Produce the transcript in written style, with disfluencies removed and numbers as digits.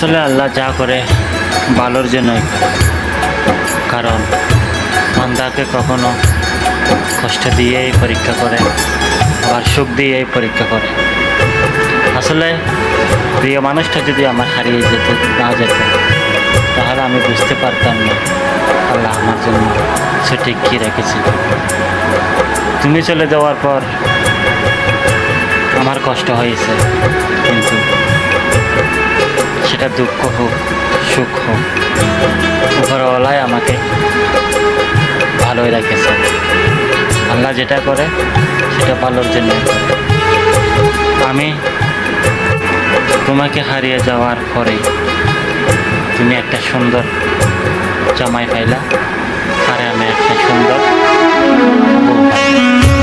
আসলে আল্লাহ যা করে ভালোর জন্যই করে। কারণ বান্দাকে কখনো কষ্ট দিয়েই পরীক্ষা করে, আবার সুখ দিয়েই পরীক্ষা করে। আসলে প্রিয় মানুষটা যদি আমার হারিয়ে না যেত, তাহলে আমি বুঝতে পারতাম না আল্লাহ আমার জন্য সঠিক কী রেখেছিল। তুমি চলে যাওয়ার পর আমার কষ্ট হয়েছে, কিন্তু সেটা দুঃখ হোক সুখ হোক, উপরওয়ালাই আমাকে ভালোই রেখেছে। আল্লাহ যেটা করে সেটা ভালোর জন্য করে। আমি তোমাকে হারিয়ে যাওয়ার পরে তুমি একটা সুন্দর জামাই পাইলা, আর আমি একটা সুন্দর বউ পাইলাম।